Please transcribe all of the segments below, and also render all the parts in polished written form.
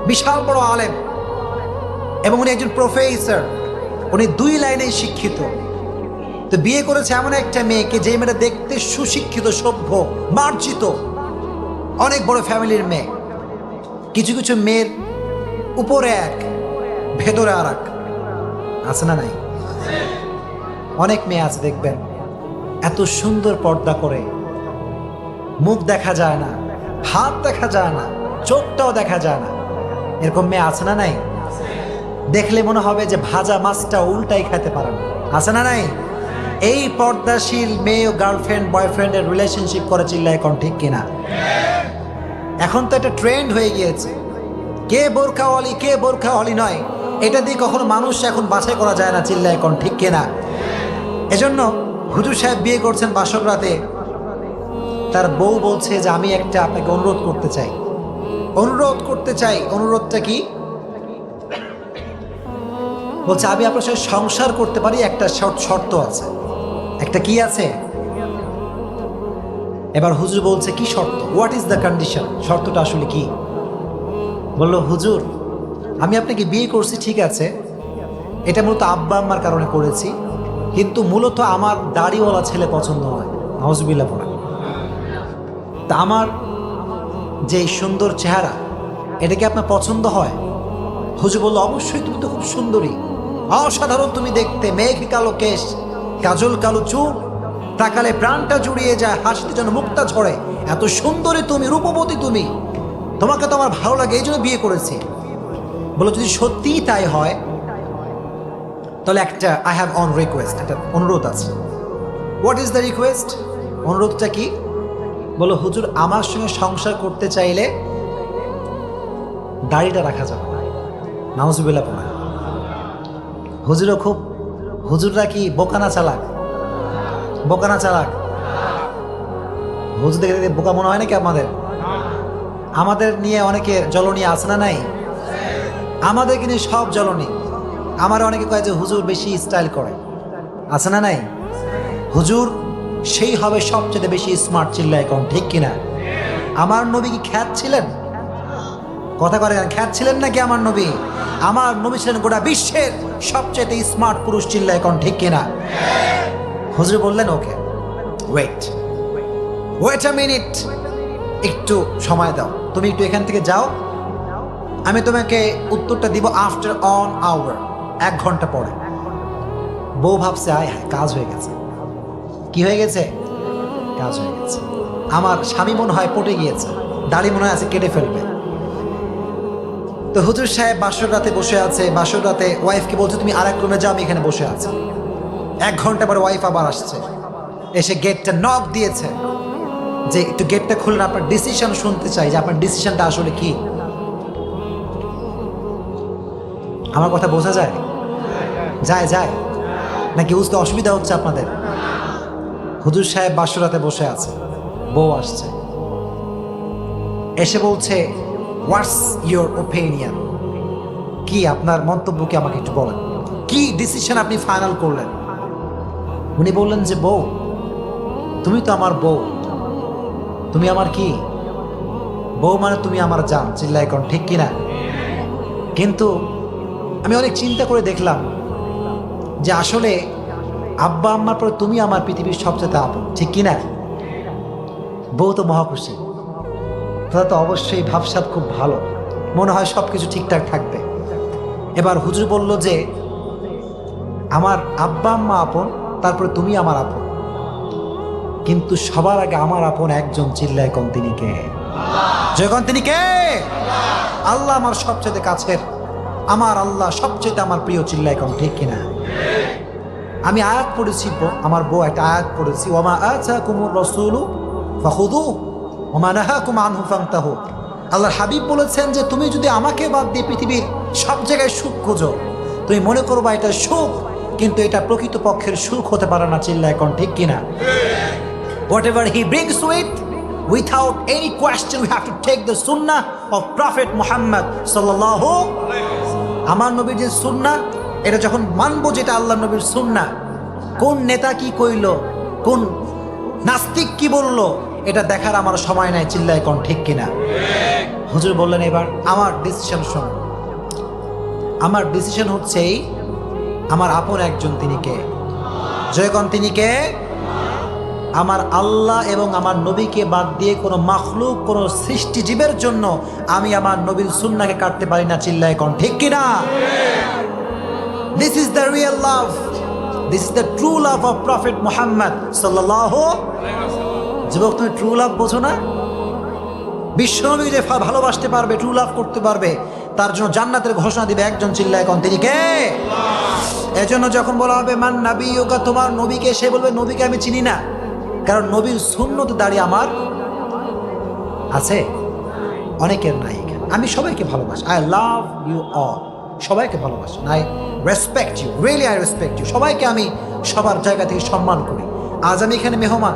বিশাল বড় আলেম, এবং উনি একজন প্রফেসর, উনি 2 লাইনেই শিক্ষিত। তো বিয়ে করেছে এমন একটা মেয়েকে, যে মেয়েটা দেখতে সুশিক্ষিত, সভ্য, মার্জিত, অনেক বড় ফ্যামিলির মেয়ে। কিছু কিছু মেয়ের উপরে এক, ভেতরে আর এক, আছে না নাই? অনেক মেয়ে আছে দেখবেন এত সুন্দর পর্দা করে, মুখ দেখা যায় না, হাত দেখা যায় না, চোখটাও দেখা যায় না, এরকম মেয়ে আছে না নাই? দেখলে মনে হবে যে ভাজা মাছটা উল্টাই খেতে পারে না, আছে না নাই? এই পর্দাশীল মেয়ে গার্লফ্রেন্ড বয়ফ্রেন্ডের রিলেশনশিপ করে, চিল্লায় এখন ঠিক কিনা? এখন তো এটা ট্রেন্ড হয়ে গিয়েছে, কে বোরখাওয়ালি কে বোরখাওয়ালি নয়, এটা দিয়ে কখনো মানুষ এখন বাছাই করা যায় না, চিল্লায় এখন ঠিক কিনা? এজন্য হুজুর সাহেব বিয়ে করছেন বাসর রাতে, তার বউ বলছে যে আমি একটা আপনাকে অনুরোধ করতে চাই। অনুরোধটা কি? বলছে আমি আপনার সাথে সংসার করতে পারি, একটা শর্ত আছে। একটা কি আছে? এবার হুজুর বলছে কি শর্ত? What is the condition? শর্তটা আসলে কি? বলল হুজুর, আমি আপনাকে বিয়ে করছি ঠিক আছে, এটা মূলত আব্বা আম্মার কারণে করেছি, কিন্তু মূলত আমার দাড়িওয়ালা ছেলে পছন্দ হয়। নাউজুবিল্লাহ পড়া। তা আমার যে সুন্দর চেহারা, এটা কি আপনার পছন্দ হয়? হুজুর বলল অবশ্যই, তুমি তো খুব সুন্দরী, অসাধারণ তুমি দেখতে, মেঘ কালো কেশ, কাজল কালো চুল, তাকালে প্রাণটা জুড়িয়ে যায়, হাসিতে যেন মুক্তা ঝরে, এত সুন্দরী তুমি, রূপবতী তুমি, তোমাকে তো আমার ভালো লাগে, এই জন্য বিয়ে করেছি। বলো যদি সত্যিই তাই হয়, তাহলে একটা আই হ্যাভ অন রিকোয়েস্ট, একটা অনুরোধ আছে। What is the request? অনুরোধটা কি? বলো হুজুর, আমার সঙ্গে সংসার করতে চাইলে দাড়িটা রাখা যাবে না। নাউজুবিল্লাহ পড়া। হুজুররা কি বোকানা চালাক? হুজুর দেখে বোকা মনে হয় নাকি আমাদের? আমাদের নিয়ে অনেকে জ্বলনি আছে না নাই? আমাদেরকে নিয়ে সব জ্বলনি। আমার অনেকে কয় যে হুজুর বেশি স্টাইল করে, আছে না নাই? হুজুর সেই হবে সবচেয়ে বেশি স্মার্ট, চিল্লা এখন ঠিক কিনা? আমার নবী কি খ্যাত ছিলেন? কথা করে খ্যাত ছিলেন নাকি আমার নবী? আমার নবী ছিলেন গোটা বিশ্বের সবচেয়ে স্মার্ট পুরুষ, চিল্লা এখন ঠিক কিনা? হুজুর বললেন ওকে, ওয়েট আ মিনিট, একটু সময় দাও, তুমি একটু এখান থেকে যাও, আমি তোমাকে উত্তরটা দিব আফটার অন আওয়ার, 1 ঘন্টা পরে। বউ ভাবছে আয় হায়, কাজ হয়ে গেছে। কি হয়ে গেছে? কাজ হয়ে গেছে। আমার স্বামী মনে হয় পটে গিয়েছে, দাড়ি মনে হয় আছে কেটে ফেলবে। তো হুজুর সাহেব বাসর রাতে বসে আছে, বাসর রাতে ওয়াইফকে বলছে তুমি আরেক রুমে যাও, আমি এখানে বসে আছি। 1 ঘন্টা পরে ওয়াইফ আবার আসছে, এসে গেটটা নক দিয়েছে যে একটু গেটটা খুলুন, আপনার ডিসিশন শুনতে চাই, যে আপনার ডিসিশনটা আসলে কি। আমার কথা বোঝা যায়? যায় নাকি বুঝতে অসুবিধা হচ্ছে আপনাদের? হুজুর সাহেব বাসরাতে বসে আছে, বউ আসছে, এসে বলছে হোয়াটস ইয়োর ওপিনিয়ন, কি আপনার মন্তব্য, কি আমাকে একটু বলেন, কি ডিসিশন আপনি ফাইনাল করলেন? উনি বললেন যে বউ, তুমি তো আমার বউ, তুমি আমার কি বউ, মানে তুমি আমার জান, চিল্লা এখন ঠিক কিনা? কিন্তু আমি অনেক চিন্তা করে দেখলাম যে আসলে আব্বা আম্মার পরে তুমি আমার পৃথিবীর সবচেয়ে আপন, ঠিক কিনা? বউ তো মহাখুশি, তাহলে তো অবশ্যই ভাবসাব খুব ভালো, মনে হয় সব কিছু ঠিকঠাক থাকবে। এবার হুজুর বলল যে আমার আব্বা আম্মা আপন, তারপরে তুমি আমার আপন, কিন্তু সবার আগে আমার আপন একজন, চিল্লায় কোন, তিনি কে? যখন তিনি কে? আল্লাহ আমার সবচেয়ে কাছের, আমার আল্লাহ সবচেয়ে আমার প্রিয়, চিল্লায় কোন ঠিক কিনা? আমি আয়াত পড়েছি, আমার বউ একটা আয়াত পড়েছি, ওমা আতাকুমুর রাসূলু ফাখুযুহু ওমা নাহাকুম আনহু ফান্তাহু। আল্লাহর হাবিব বলেছেন যে তুমি যদি আমাকে বাদ দিয়ে পৃথিবীর সব জায়গায় সুখ খোঁজো, তুমি মনে করবা এটা সুখ, কিন্তু এটা প্রকৃত পক্ষের সুখ হতে পারে না, চিল্লায় এখন ঠিক কিনা? Whatever he brings with, without any question, we have to take the sunnah of Prophet Muhammad sallallahu. আমার নবীর যে সুন্নাহ, এটা যখন মানবো, যেটা আল্লাহ নবীর সুন্নাহ, কোন নেতা কি কইল, কোন নাস্তিক কি বলল, এটা দেখার আমার সময় নাই, চিল্লায় কোন ঠিক কিনা? হুজুর বললেন, এবার আমার ডিসিশন শোনো। আমার ডিসিশন হচ্ছে আমার আপন একজন, তিনি কে? জয়গণ, তিনি কে? আমার আল্লাহ এবং আমার নবীকে বাদ দিয়ে কোনো মাখলুক, কোনো সৃষ্টিজীবের জন্য আমি আমার নবীর সুন্নাহকে কাটতে পারি না। চিল্লায় কোন ঠিক কিনা? This is the real love, this is the true love of prophet Muhammad সাল্লাল্লাহু। যুবক, তুমি ট্রু লাভ বোঝো না? বিশ্বনবী যে ভালোবাসতে পারবে, ট্রু লাভ করতে পারবে, তার জন্য জান্নাতের ঘোষণা দিবে একজন। চিল্লায় কোন তিনি কে? এজন্য যখন বলা হবে মান নাবিয়ুকা, তোমার নবীকে, সে বলবে নবীকে আমি চিনি না, কারণ নবীর সুন্নত দাঁড়িয়ে আমার আছে, অনেকের নাই। আমি সবাইকে ভালোবাসি, আই লাভ ইউ অল, সবাইকে ভালোবাসি, I respect you, really I respect you, সবাইকে আমি সবার জায়গা থেকে সম্মান করি। আজ আমি এখানে মেহমান,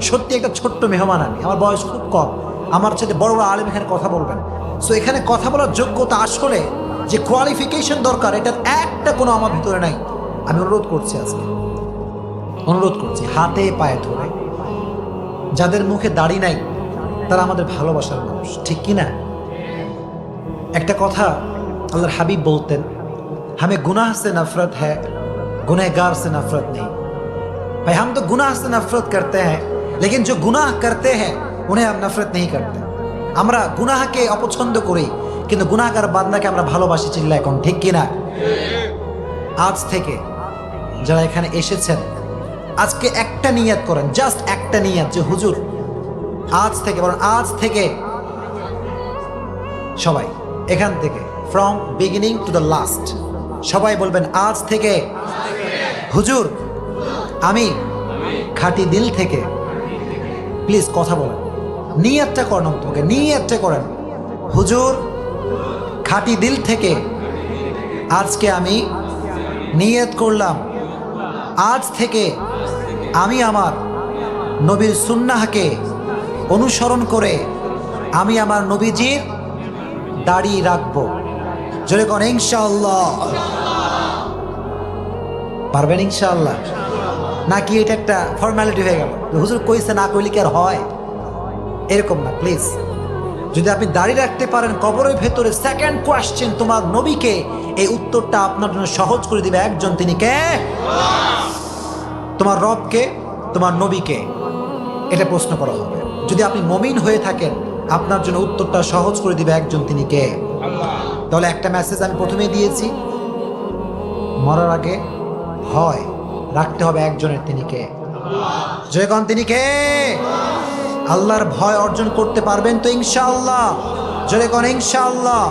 সত্যি একটা ছোট্ট মেহমান আমি, আমার বয়স খুব কম, আমার সাথে বড় বড় আলেম এখানে কথা বলবেন। সো এখানে কথা বলার যোগ্যতা আসলে যে কোয়ালিফিকেশন দরকার, এটার একটা কোনো আমার ভিতরে নাই। আমি অনুরোধ করছি, আজকে অনুরোধ করছি, হাতে পায়ে ধরে, যাদের মুখে দাড়ি নাই তারা আমাদের ভালোবাসার মানুষ, ঠিক কিনা? একটা কথা আল্লাহর হাবিব বলতেন, हमें गुनाह से नफरत है, गुनहगार से नफरत नहीं। भाई हम तो गुनाह से नफरत करते हैं, लेकिन जो गुनाह करते हैं उन्हें हम नफरत नहीं करते। আমরা গুনাহকে অপছন্দ করি, কিন্তু গুনাহগার বান্দাকে আমরা ভালোবাসি। চিল্লায় কোন ঠিক কিনা? আজ থেকে যারা এখানে এসেছেন, আজকে একটা নিয়ত করেন, জাস্ট একটা নিয়ত, যে হুজুর আজ থেকে, বলেন আজ থেকে, সবাই এখান থেকে, from beginning to the last, সবাই বলবেন আজ থেকে হুজুর আমি খাঁটি দিল থেকে, প্লিজ কথা বলেন, নিয়তটা করেন, তোমাকে নিয়তটা করেন, হুজুর খাঁটি দিল থেকে আজকে আমি নিয়ত করলাম, আজ থেকে আমি আমার নবীর সুন্নাহকে অনুসরণ করে আমি আমার নবীজির দাড়ি রাখবো। জোরে কোন ইনশাআল্লাহ। পারবেন ইনশাআল্লাহ? নাকি এটা একটা ফর্মালিটি হয়ে গেল, হুজুর কইছে না কইলে কি আর হয়? এরকম না, প্লিজ। যদি আপনি দাড়ি রাখতে পারেন কবরের ভেতরে, সেকেন্ড কোয়েশ্চেন, তোমার নবীকে, এই উত্তরটা আপনার জন্য সহজ করে দিবে একজন, তিনি কে? তোমার রবকে, তোমার নবীকে, এটা প্রশ্ন করা হবে। যদি আপনি মুমিন হয়ে থাকেন, আপনার জন্য উত্তরটা সহজ করে দিবে একজন, তিনি কে? তাহলে একটা মেসেজ আমি প্রথমেই দিয়েছি, মরার আগে ভয় রাখতে হবে একজনের, তিনি কে? জয়গণ, তিনি কে? আল্লাহর ভয় অর্জন করতে পারবেন তো ইনশাআল্লাহ? জোরে কোন ইনশাআল্লাহ।